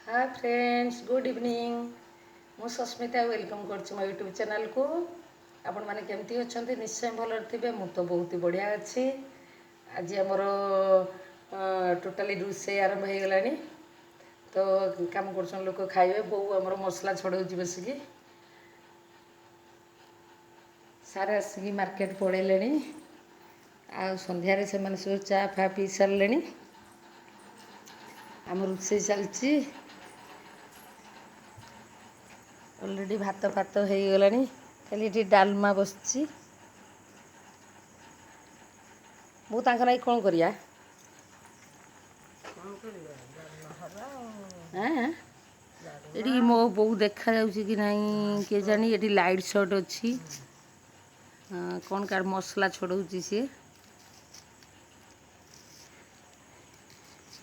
Hi friends good evening मु Sasmita welcome कर मो यूट्यूब चैनल को आपण मैंने केमती अच्छा निश्चय भल थे मु तो बहुत बढ़िया अच्छी आज आमर टोटाली रोषे आरंभ हो गला तो कम कर लोक खाइबे बो आमर मसला छड़ाऊँ बसिकी सारे आसिक मार्केट पड़े आ संध्यारे से सब चा फा पी सारे आम रोषे चलती अलरेडी भात फात हो गला खाली ये डालमा बसची मु तांकर कौन करिया ये मो बो देखा जाऊँ कि नहीं किए जानी ये लाइट शॉट अच्छी कौन कार मसला छड़ाऊँ सी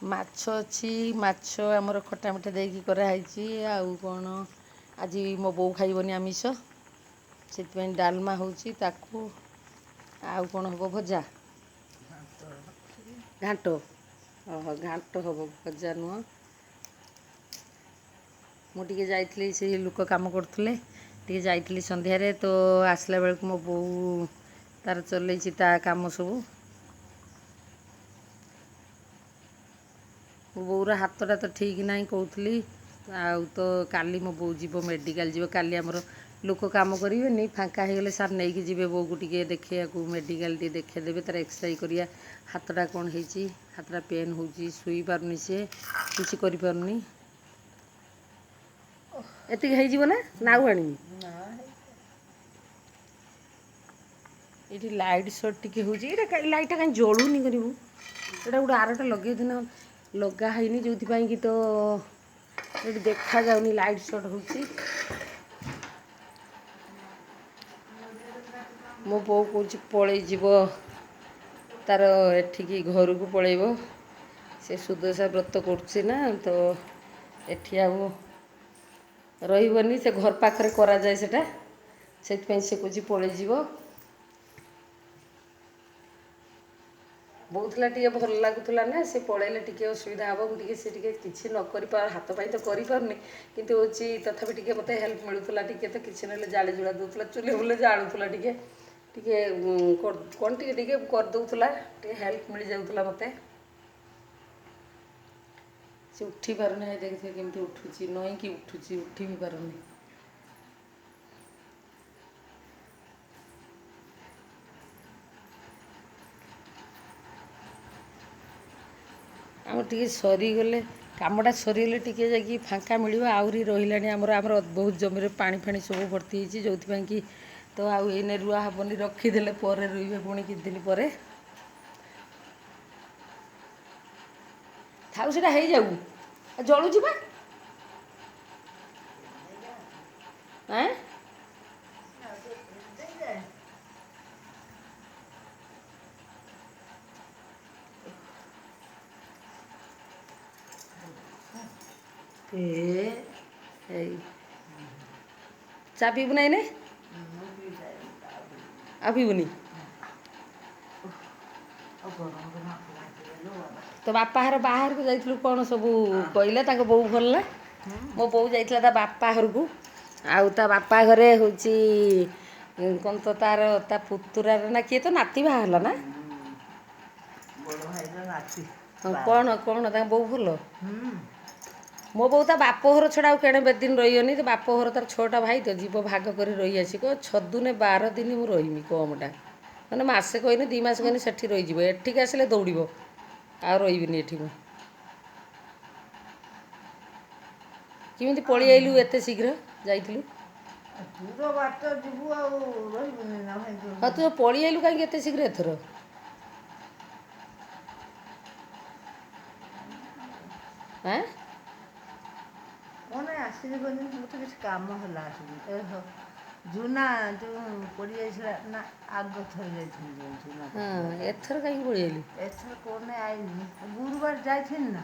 माछ अच्छी माछ आमर खटा मिठा देकी कराई आउ कौन आज मो बो खाइबनी आमिष से डालमा होची ताकू आउ कौन हम भजा घाट घाट हम भजा नुह मुझे जाइली से लोक कम करते जाइली संध्यारे तो आसला बेलू मो बो तार चलई ता कम सब मो बोर हाथटा तो ठीक ना कहती आउ तो काली मो बो जीव मेडिकल जीव काली आमर लोक कम करें फाँका हो गले सार नहीं जी बो को टे देखा मेडिकल टे देखेदेवे तार एक्सरे करिया हाथटा कौन होती हाथटा पेन हो शुई पारनी सी किसी करें एतिक हो ना आउ आनी ये लाइट सर्ट टी हूँ लाइटा कहीं जलूनी करूँ यहाँ गोटे आरटा लगे दिन लगाई जो कि तो ये देखा जाऊनी लाइट सर्ट हो मो बो कौच पलैब तार एठिकी घर को पलैब से सुदशा व्रत करना तो एठी आउ रही से घर पाखे करा जाए सेटा से कौच पलैब बहुतला टी भल लगुला ना से पलैले टी असुविधा हम मुझे सी किसी नक हाथ पाई तो करें किंतु हूँ तथापि टी मत हेल्प मिलूला टी तो किसी ना जाली जुड़ा दूसरा चूल्हे बुले जाड़ूला टी कौन टी करदूला टे हेल्प मिल जाऊला मत से उठी पारना देखिए केमती उठुची नई कि उठुची उठी भी पारनी आम टे सरीगले कमटा सरीगले टे जा फाँका मिल आहरी रहा आमर बहुत जमी पानी फाणी सब भर्ती जो कि तो आउ एने रुआ हेनी रखीदे पर रुइबे पुणी कि दिन पर थाऊ से जाऊ जलुची बा चा पीबू ना आ पीबुनी तो बापा हर बाहर को जाइलु कौन सब कहले बो भल ना मो बो जाइला बापा घर को आउ ता बापा घरे हूँ कौन तो तार ता पुतुरार ना किए तो नाती बाहर ना कौन कौन बो भल मो बो ता बाप घर छड़ा केड़े बेदिन रही तो बाप घर तार 6टा भाई तो जीव भाग कर रही आसी कह 6 दिन 12 दिन मुझे रही कमटा मैंने मसे कहनी 2 मास कहनी से रही एठिक आसिले दौड़ आ रही एठी किमिति पळी आइलु एते शीघ्र जाइलु हाँ तू पळी आइलु कहीं एते शीघ्र एथर हाँ मत किसी कम है जूना जो पड़ी जाइए ना आग थर जाना हाँ एथर कहीं पळी आइलु एथर कौन आई गुरुवार जाइए ना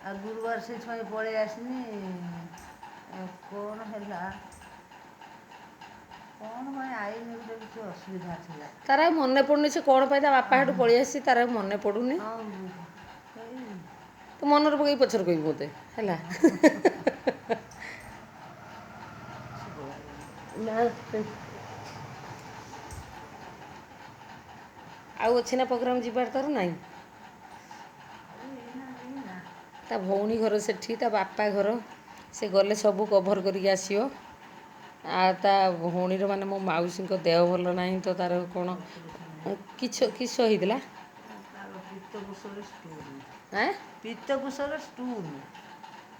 आ गुरुवार से पड़े आसनी कौन है कौन मैं आई किसी असुविधा थी तार मन पड़ुनी से कौन पाई बापा हाटू पळी आसी तार मन पड़ुनी ତୁ ମନରେ ପକେଇ ପଛରେ କହିବୁ ମୋତେ ହେଲା। ନା ଆଉ ଅଛି ନା ପ୍ରୋଗ୍ରାମ୍ ଯିବାର ତୋର ନାହିଁ? ତା ଭଉଣୀ ଘର ସେଠି, ତା ବାପା ଘର, ସେ ଗଲେ ସବୁ କଭର୍ କରିକି ଆସିବ। ଆଉ ତା ଭଉଣୀର ମାନେ ମୋ ମାଉସୀଙ୍କ ଦେହ ଭଲ ନାହିଁ ତ, ତାର କ'ଣ କିସ ହେଇଥିଲା? ତାର ପିତ୍ତକୋଷରେ ଷ୍ଟୋନ୍। ଆଁ ପିତ୍ତକୋଷର ଷ୍ଟୁଲ୍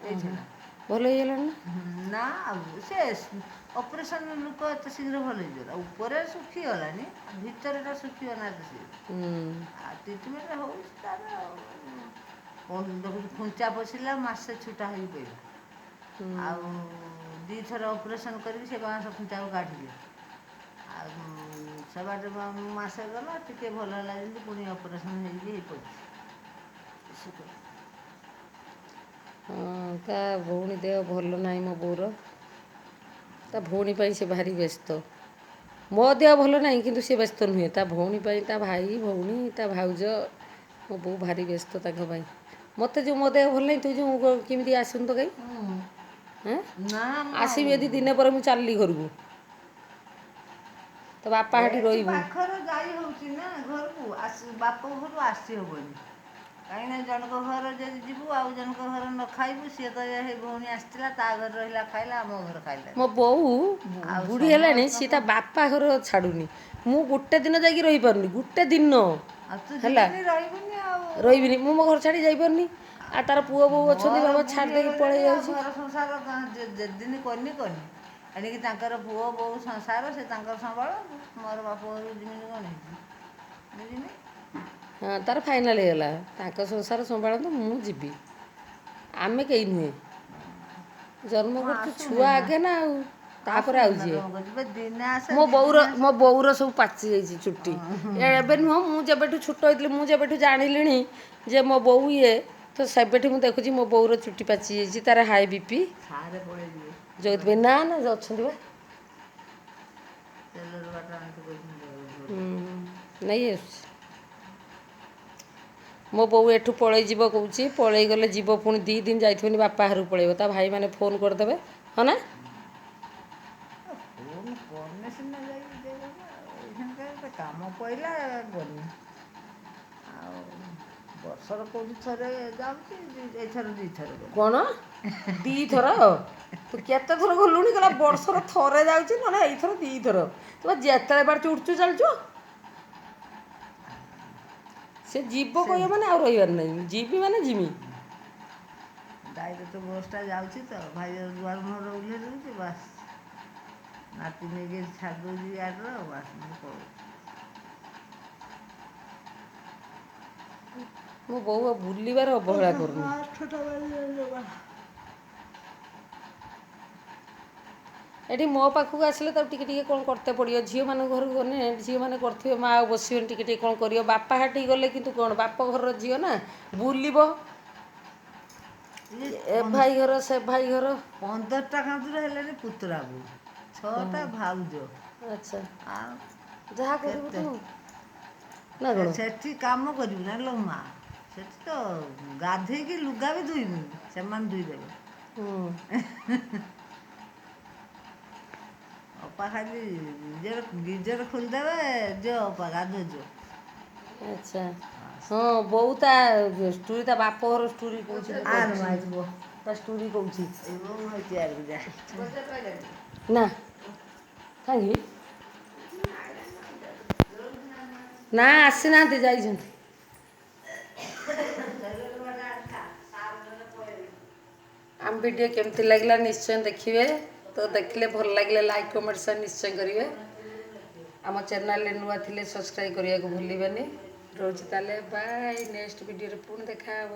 ହେଇଥିଲା। ଭଲ ହେଇଗଲାଣି ନା? ନା ଆଉ ସେ ଅପରେସନ୍ ଲୋକ ଏତେ ଶୀଘ୍ର ଭଲ ହେଇଯିବ, ଉପରେ ଶୁଖିଗଲାନି, ଭିତରଟା ଶୁଖିବ ନା ଏତେ ଶୀଘ୍ର। ଆଉ ଟ୍ରିଟମେଣ୍ଟ ହେଉଛି ତାର। ଦେଖୁଛୁ ଖୁଞ୍ଚା ପଶିଲା, ମାସେ ଛୁଟା ହେଇକି ପଇଲା। ଆଉ 2 ଥର ଅପରେସନ୍ କରିକି ସେ ବାଉଁଶ ଖୁଞ୍ଚାକୁ କାଢ଼ିଲେ। ଆଉ ସେ ବାଟେ ମାସେ ଗଲା, ଟିକେ ଭଲ ହେଲା ଯେମିତି ପୁଣି ଅପରେସନ୍ ହେଇକି ପଡ଼ିଛି। ହଁ, ତା ଭଉଣୀ ଦେହ ଭଲ ନାହିଁ ମୋ ବୋଉର। ତା ଭଉଣୀ ପାଇଁ ସେ ଭାରି ବ୍ୟସ୍ତ। ମୋ ଦେହ ଭଲ ନାହିଁ କିନ୍ତୁ ସେ ବ୍ୟସ୍ତ ନୁହେଁ, ତା ଭଉଣୀ ପାଇଁ, ତା ଭାଇ ଭଉଣୀ, ତା ଭାଉଜ, ମୋ ବୋଉ ଭାରି ବ୍ୟସ୍ତ ତାଙ୍କ ପାଇଁ। ମୋତେ ଯେଉଁ ମୋ ଦେହ ଭଲ ନାହିଁ, ତୁ ଯେଉଁ କେମିତି ଆସୁନୁ ତ କାଇଁ? ନା ଆସିବି ଯଦି ଦିନେ ପରେ ମୁଁ ଚାଲିଲି ଘରକୁ। ତ ବାପା ହାଟି ଏଠି ରହିବୁ। ପାଖରେ ଯାଇ ହେଉଛି ନା ଘରକୁ, ବାପ ଘରୁ ଆସି ହେବନି। କାହିଁକିନା ଜଣଙ୍କ ଘର ଯଦି ଯିବୁ ଆଉ ଜଣଙ୍କ ଘର ନ ଖାଇବୁ, ସିଏ କହିବେ ହେଇ ଭଉଣୀ ଆସିଥିଲା, ତା ଘରେ ରହିଲା ଖାଇଲା, ଆମ ଘର ଖାଇଲାନି। ମୋ ବୋଉ ଆଉ ବୁଢ଼ୀ ହେଲାଣି, ସିଏ ସମସ୍ତଙ୍କ ତା ବାପା ଘର ଛାଡ଼ୁନି। ମୁଁ ଗୋଟେ ଦିନ ଯାଇକି ରହିପାରୁନି, ଗୋଟେ ଦିନ ଆଉ ତୁ ହେଲା ଯିବୁନି ରହିବୁନି ଆଉ। ରହିବିନି। ମୁଁ ମୋ ଘର ଛାଡ଼ି ଯାଇପାରୁନି। ଆଉ ତାର ପୁଅ ବୋଉ ଅଛନ୍ତି, ମୋର ବାବା ବୁଢ଼ୀ ଛାଡ଼ି ଦେଇକି ପଳେଇ ହେଇଗଲେଣି ଆଉ ଯାଉଛି। ଘର ସଂସାର ଯେଦିନ କନି ଏଣିକି ତାଙ୍କର ପୁଅ ବୋଉ ସଂସାର, ସେ ତାଙ୍କର ସମ୍ଭାଳ। ମୋର ବାପ ଘରକୁ ଯିବିନି କ'ଣ ହେଇଛି, ଯିବିନି। ହଁ, ତାର ଫାଇନାଲ୍ ହେଇଗଲା, ତାଙ୍କ ସଂସାର ସମ୍ଭାଳନ୍ତୁ, ମୁଁ ଯିବି। ଆମେ କେହି ନୁହେଁ। ଜନ୍ମ ମୁଁ କରିଛୁ ଆସୁନି ଛୁଆ ଆଗେ ନା ଆଉ, ତାପରେ ଆଉ ନା ଯିଏ। କ'ଣ କରିବି, ଦିନେ ଆସେ ମୋ ଦି ବୋଉର ଦିନ ମୋ ଆସେ। ବୋଉର ସବୁ ପାଚି ଯାଇଛି ଚୁଟି। ଏବେ ନୁହଁ, ମୁଁ ଯେବେଠୁ ଛୋଟ ହେଇଥିଲି, ମୁଁ ଯେବେଠୁ ଜାଣିଲିଣି ଯେ ମୋ ବୋଉ ଇଏ, ତ ସେବେଠୁ ମୁଁ ଦେଖୁଛି ମୋ ବୋଉର ଚୁଟି ପାଚି ଯାଇଛି। ତାର ହାଇ ବିପି, ସାରେ ପଳେଇଯିବେ ଯେଉଁଥିପାଇଁ ନା ନା ଅଛନ୍ତି ବା। ତେଲର ବାଟ ଆଣିକି ନେଇ ଆସୁଛି। ମୋ ବୋଉ ଏଠୁ ପଳେଇ ଯିବ କହୁଛି, ପଳେଇ ଗଲେ ଯିବ ପୁଣି 2 ଦିନ ଯାଇଥିବନି ବାପା ଘରକୁ ପଳେଇବ। ତା ଭାଇମାନେ ଫୋନ୍ କରିଦେବେ, ହଁ ନା? ଫୋନ୍ କନେ ସିନା ଯାଇକି ଦେବ, ଏଇଖିଣିକା ଗୋଟେ କାମ ପଇଲା ଗନି। ଆଉ ବର୍ଷର କୋଉଠି ଥରେ ଯାଉଛି, ଏଇଥର 2 ଥର ଗଲି। କ'ଣ 2 ଥର? ତୁ କେତେ ଥର ଗଲୁଣି? କହିଲା ବର୍ଷର ଥରେ ଯାଉଛି, ନହେଲେ ଏଇଥର 2 ଥର। ତୁ ବା ଯେତେବେଳେ ପାରୁଛୁ ଉଠୁଛୁ ଚାଲୁଛୁ। ସେ ଯିବ ସେ କହିବ ମାନେ ଆଉ ରହିବାର ନାହିଁ, ଯିବି ମାନେ ଯିମି। ଡାଇରେକ୍ଟ ବସ୍ଟା ଯାଉଛି ତ, ଭାଇ ଦୁଆର ମୁହଁରେ ଓହ୍ଲେଇ ଦେଉଛି, ବାସ୍। ନାତି ନେଇକି ଛାଡ଼ି ଦେଉଛି ଗାଡ଼ିରେ, ବାସ୍ ମୁଁ ପଳଉଛି। ମୋ ବୋଉ ଆଉ ବୁଲିବାର ଅବହେଳା କରୁନି। 8ଟା ବାଜିଲାଣି ଲୋ। ଏଠି ମୋ ପାଖକୁ ଆସିଲେ ତାକୁ ଟିକେ ଟିକେ କ'ଣ କରତେ ପଡ଼ିବ। ଝିଅମାନଙ୍କ ଘରକୁ ଗଲେ ଝିଅମାନେ କରିଥିବେ, ମା ଆଉ ବସିବେନି, ଟିକେ ଟିକେ କ'ଣ କରିବ। ବାପା ହାଟିକି ଗଲେ କିନ୍ତୁ କ'ଣ, ବାପ ଘରର ଝିଅ ନା, ବୁଲିବ। ଏ ଭାଇ ଘର, ସେ ଭାଇ ଘର। 15ଟା କାନ୍ଥରେ ହେଲେଣି ପୁତୁରା ବୋହୂ, 6ଟା ଭାଉଜ। ଆଚ୍ଛା, ଆଉ ଯାହା କରିବୁ କେତେ ତୁ ନା କ'ଣ? ସେଠି କାମ କରିବୁ ନା ଲୋ ମା। ସେଠି ତ ଗାଧେଇକି ଲୁଗା ବି ଧୋଇବୁନି, ସେମାନେ ଧୋଇଦେବେ। ଅପା ଖାଲି ଗିଜର ଖୋଲିଦେବେ, ଯ ଅପା ଗାଧୋଇ ଯ। ଆଚ୍ଛା, ହଁ, ବୋଉ ତା ଷ୍ଟୋରି, ତା ବାପ ଘର ଷ୍ଟୋରି କହୁଛି, ଆର ମାଇଯିବ ତା ଷ୍ଟୋରି କହୁଛି। ଏଇ ବୋଉ ଚିଆରକୁ ଯା। ନା କାହିଁକି? ନା ଆସିନାହାନ୍ତି, ଯାଇଛନ୍ତି। ଆମ ଭିଡ଼ିଓ କେମିତି ଲାଗିଲା ନିଶ୍ଚୟ ଦେଖିବେ। ତ ଦେଖିଲେ ଭଲ ଲାଗିଲେ ଲାଇକ୍ କମେଣ୍ଟ ସେୟାର ନିଶ୍ଚୟ କରିବେ। ଆମ ଚ୍ୟାନେଲରେ ନୂଆ ଥିଲେ ସବସ୍କ୍ରାଇବ୍ କରିବାକୁ ଭୁଲିବେନି। ରହୁଛି ତାହେଲେ, ବାଏ। ନେକ୍ସଟ ଭିଡ଼ିଓରେ ପୁଣି ଦେଖା ହେବ।